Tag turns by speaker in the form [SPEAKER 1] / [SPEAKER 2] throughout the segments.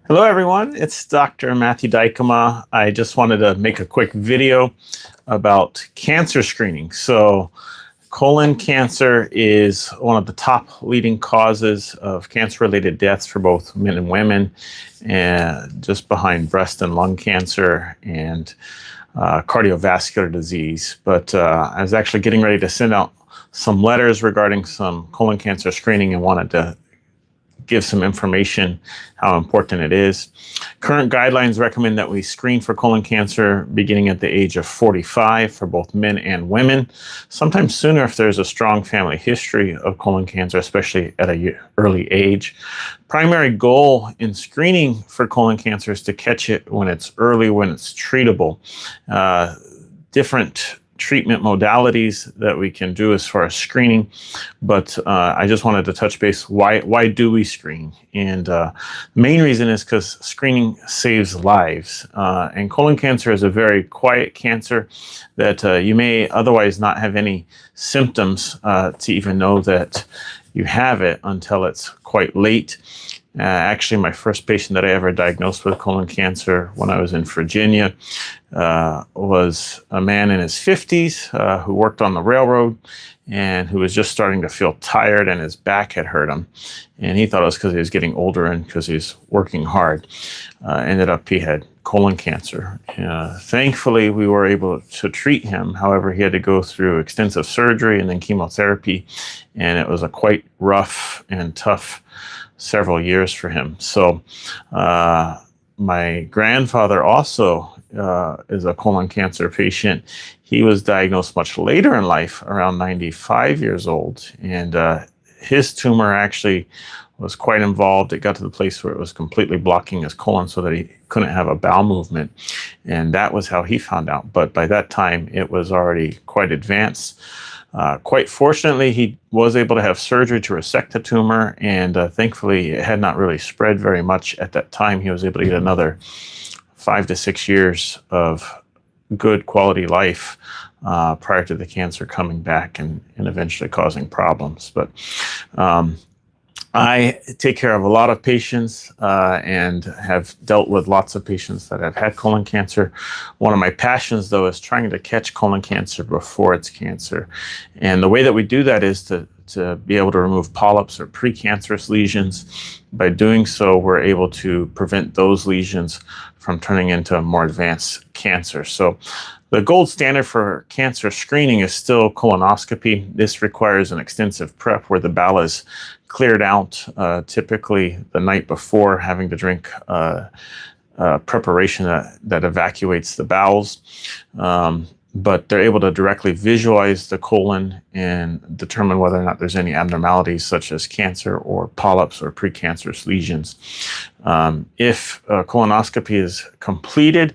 [SPEAKER 1] Hello, everyone. It's Dr. Matthew Dykema. I just wanted to make a quick video about cancer screening. So, colon cancer is one of the top leading causes of cancer-related deaths for both men and women, and just behind breast and lung cancer and cardiovascular disease. But I was actually getting ready to send out some letters regarding some colon cancer screening and wanted to give some information how important it is. Current guidelines recommend that we screen for colon cancer beginning at the age of 45 for both men and women, sometimes sooner if there's a strong family history of colon cancer, especially at an early age. Primary goal in screening for colon cancer is to catch it when it's early, when it's treatable. Different treatment modalities that we can do as far as screening, but I just wanted to touch base. Why do we screen? And the main reason is because screening saves lives. And colon cancer is a very quiet cancer that you may otherwise not have any symptoms to even know that you have it until it's quite late. Actually, my first patient that I ever diagnosed with colon cancer when I was in Virginia was a man in his 50s who worked on the railroad and who was just starting to feel tired and his back had hurt him. And he thought it was because he was getting older and because he was working hard. Ended up he had colon cancer. Thankfully, we were able to treat him. However, he had to go through extensive surgery and then chemotherapy, and it was a quite rough and tough several years for him. So my grandfather also is a colon cancer patient. He was diagnosed much later in life, around 95 years old, and his tumor actually was quite involved. It got to the place where it was completely blocking his colon so that he couldn't have a bowel movement, and that was how he found out. But by that time, it was already quite advanced. Quite fortunately, he was able to have surgery to resect the tumor, and thankfully it had not really spread very much at that time. He was able to get another 5 to 6 years of good quality life prior to the cancer coming back and eventually causing problems. But I take care of a lot of patients and have dealt with lots of patients that have had colon cancer. One of my passions, though, is trying to catch colon cancer before it's cancer. And the way that we do that is to be able to remove polyps or precancerous lesions. By doing so, we're able to prevent those lesions from turning into more advanced cancer. So the gold standard for cancer screening is still colonoscopy. This requires an extensive prep where the bowel is cleared out, typically the night before, having to drink preparation that evacuates the bowels. But they're able to directly visualize the colon and determine whether or not there's any abnormalities such as cancer or polyps or precancerous lesions. If colonoscopy is completed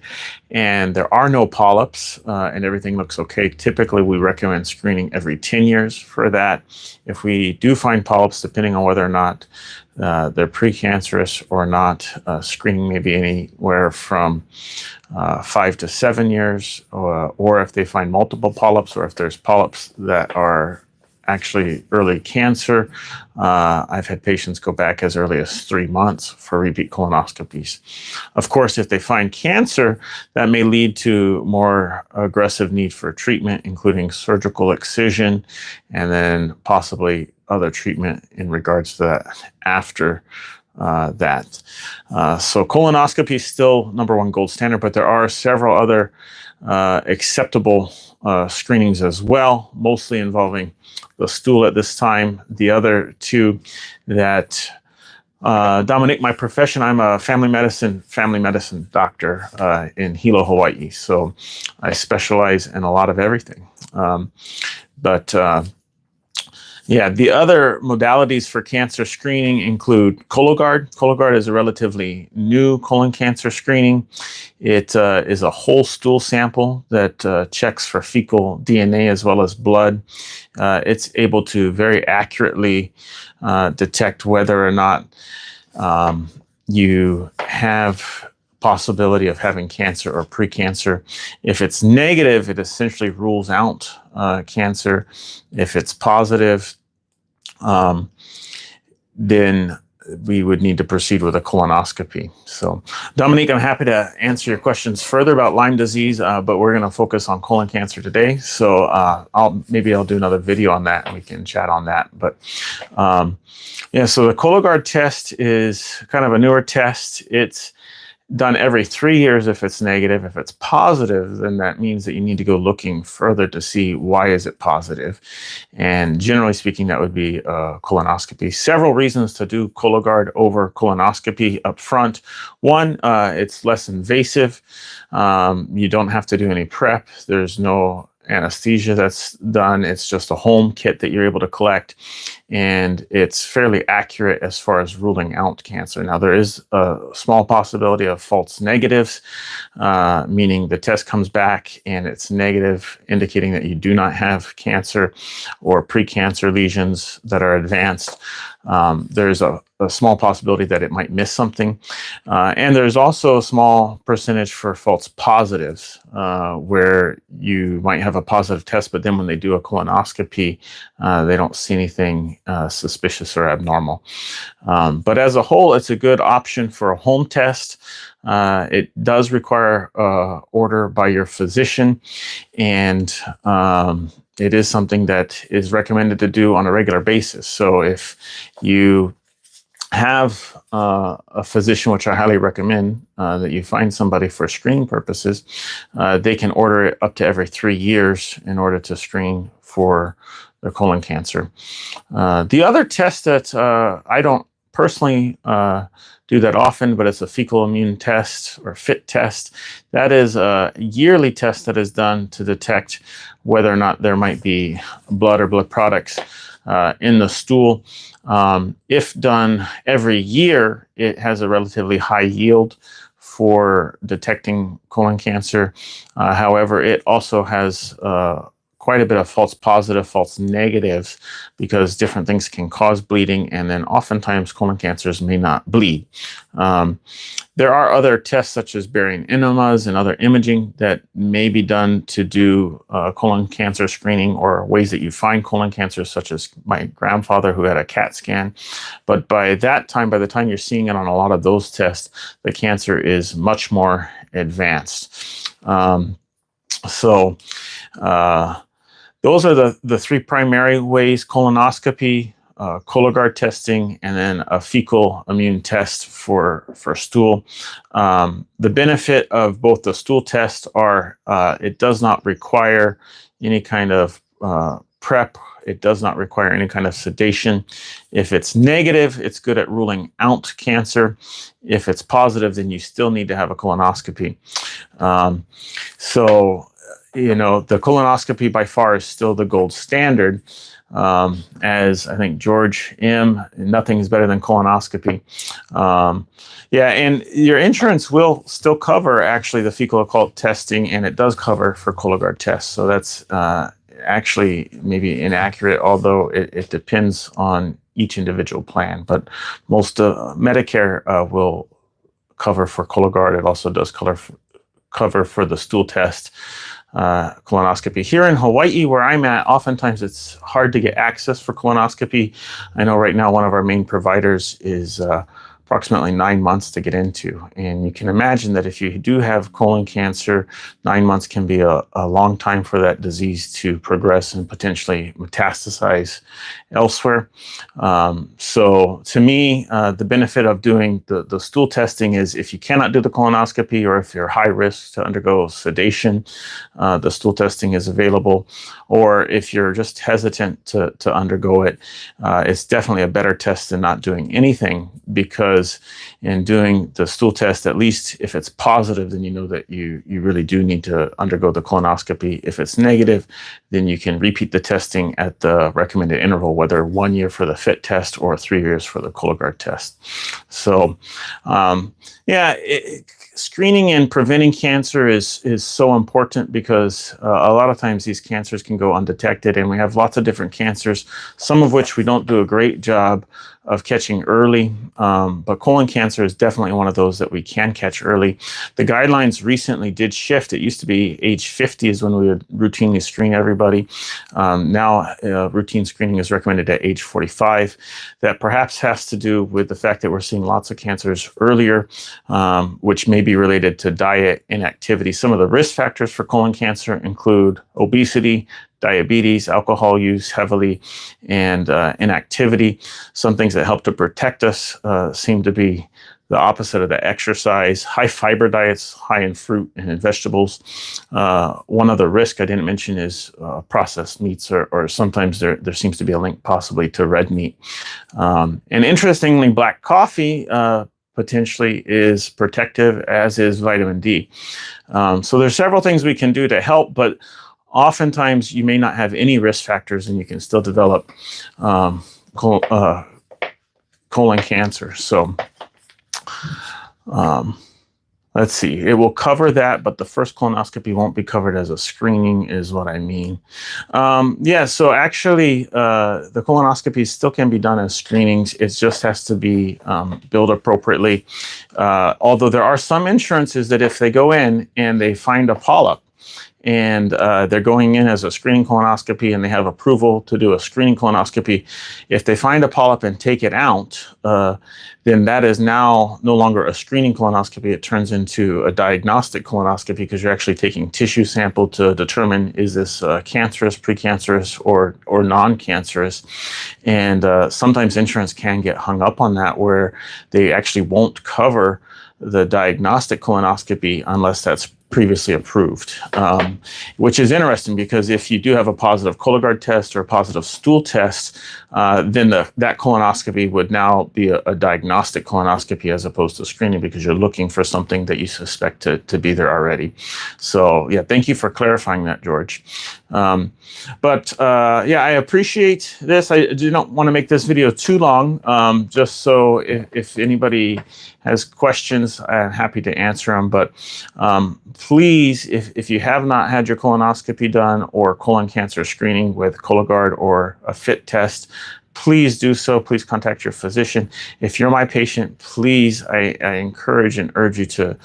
[SPEAKER 1] and there are no polyps and everything looks okay, typically we recommend screening every 10 years for that. If we do find polyps, depending on whether or not they're precancerous or not, screening may be anywhere from 5 to 7 years, or if they find multiple polyps, or if there's polyps that are actually early cancer. I've had patients go back as early as 3 months for repeat colonoscopies. Of course, if they find cancer, that may lead to more aggressive need for treatment, including surgical excision, and then possibly other treatment in regards to that after that. So colonoscopy is still number one gold standard, but there are several other acceptable screenings as well, mostly involving the stool at this time. The other two that dominate my profession, I'm a family medicine doctor in Hilo, Hawaii. So I specialize in a lot of everything. Yeah, the other modalities for cancer screening include Cologuard. Cologuard is a relatively new colon cancer screening. It is a whole stool sample that checks for fecal DNA as well as blood. It's able to very accurately detect whether or not you have possibility of having cancer or precancer. If it's negative, it essentially rules out cancer. If it's positive, then we would need to proceed with a colonoscopy. So, Dominique, I'm happy to answer your questions further about Lyme disease, but we're going to focus on colon cancer today. So, I'll do another video on that, and we can chat on that. But yeah, so the Cologuard test is kind of a newer test. It's done every 3 years if it's negative. If it's positive, then that means that you need to go looking further to see why is it positive. And generally speaking, that would be a colonoscopy. Several reasons to do Cologuard over colonoscopy up front. One, it's less invasive. You don't have to do any prep. There's no anesthesia that's done. It's just a home kit that you're able to collect, and it's fairly accurate as far as ruling out cancer. Now, there is a small possibility of false negatives, meaning the test comes back and it's negative, indicating that you do not have cancer or precancer lesions that are advanced. There's a small possibility that it might miss something. And there's also a small percentage for false positives, where you might have a positive test, but then when they do a colonoscopy, they don't see anything suspicious or abnormal. But as a whole, it's a good option for a home test. It does require order by your physician, and it is something that is recommended to do on a regular basis. So if you have a physician, which I highly recommend that you find somebody for screening purposes, they can order it up to every 3 years in order to screen for the colon cancer. The other test that I don't personally do that often, but it's a fecal immune test or FIT test. That is a yearly test that is done to detect whether or not there might be blood or blood products in the stool. If done every year, it has a relatively high yield for detecting colon cancer. However, it also has quite a bit of false positive, false negatives, because different things can cause bleeding, and then oftentimes colon cancers may not bleed. There are other tests such as barium enemas and other imaging that may be done to do colon cancer screening, or ways that you find colon cancer, such as my grandfather who had a CAT scan. But by the time you're seeing it on a lot of those tests, the cancer is much more advanced. Those are the three primary ways: colonoscopy, Cologuard testing, and then a fecal immune test for stool. The benefit of both the stool tests are it does not require any kind of prep. It does not require any kind of sedation. If it's negative, it's good at ruling out cancer. If it's positive, then you still need to have a colonoscopy. The colonoscopy by far is still the gold standard. As I think George M., nothing is better than colonoscopy. And your insurance will still cover actually the fecal occult testing, and it does cover for Cologuard tests. So that's actually maybe inaccurate, although it depends on each individual plan. But most Medicare will cover for Cologuard. It also does cover for the stool test. Colonoscopy. Here in Hawaii, where I'm at, oftentimes it's hard to get access for colonoscopy. I know right now one of our main providers is approximately 9 months to get into. And you can imagine that if you do have colon cancer, 9 months can be a long time for that disease to progress and potentially metastasize elsewhere. So to me, the benefit of doing the stool testing is if you cannot do the colonoscopy, or if you're high risk to undergo sedation, the stool testing is available. Or if you're just hesitant to undergo it, it's definitely a better test than not doing anything, because in doing the stool test, at least if it's positive, then you know that you really do need to undergo the colonoscopy. If it's negative, then you can repeat the testing at the recommended interval, whether 1 year for the FIT test or 3 years for the Cologuard test. So, screening and preventing cancer is so important because a lot of times these cancers can go undetected, and we have lots of different cancers, some of which we don't do a great job of catching early, but colon cancer is definitely one of those that we can catch early. The guidelines recently did shift. It used to be age 50 is when we would routinely screen everybody. Now routine screening is recommended at age 45. That perhaps has to do with the fact that we're seeing lots of cancers earlier, which may be related to diet, inactivity. Some of the risk factors for colon cancer include obesity, diabetes, alcohol use heavily, and inactivity. Some things that help to protect us seem to be the opposite of the exercise. High fiber diets, high in fruit and in vegetables. One other risk I didn't mention is processed meats, or sometimes there seems to be a link possibly to red meat. And interestingly, black coffee potentially is protective, as is vitamin D. So there's several things we can do to help, but oftentimes you may not have any risk factors and you can still develop colon cancer. So let's see, it will cover that, but the first colonoscopy won't be covered as a screening is what I mean. Yeah, so actually the colonoscopy still can be done as screenings. It just has to be billed appropriately. Although there are some insurances that if they go in and they find a polyp, and they're going in as a screening colonoscopy and they have approval to do a screening colonoscopy, if they find a polyp and take it out, then that is now no longer a screening colonoscopy. It turns into a diagnostic colonoscopy because you're actually taking tissue sample to determine is this cancerous, precancerous, or non-cancerous. And sometimes insurance can get hung up on that, where they actually won't cover the diagnostic colonoscopy unless that's previously approved, which is interesting because if you do have a positive Cologuard test or a positive stool test, then that colonoscopy would now be a diagnostic colonoscopy as opposed to screening, because you're looking for something that you suspect to be there already. So yeah, thank you for clarifying that, George. Yeah, I appreciate this. I do not want to make this video too long, just so if anybody has questions, I'm happy to answer them. But please, if you have not had your colonoscopy done or colon cancer screening with Cologuard or a FIT test, please do so. Please contact your physician. If you're my patient, please, I encourage and urge you to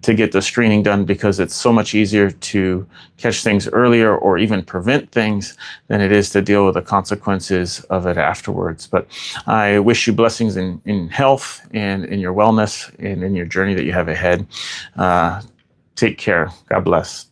[SPEAKER 1] get the screening done, because it's so much easier to catch things earlier or even prevent things than it is to deal with the consequences of it afterwards. But I wish you blessings in health and in your wellness and in your journey that you have ahead. Take care. God bless.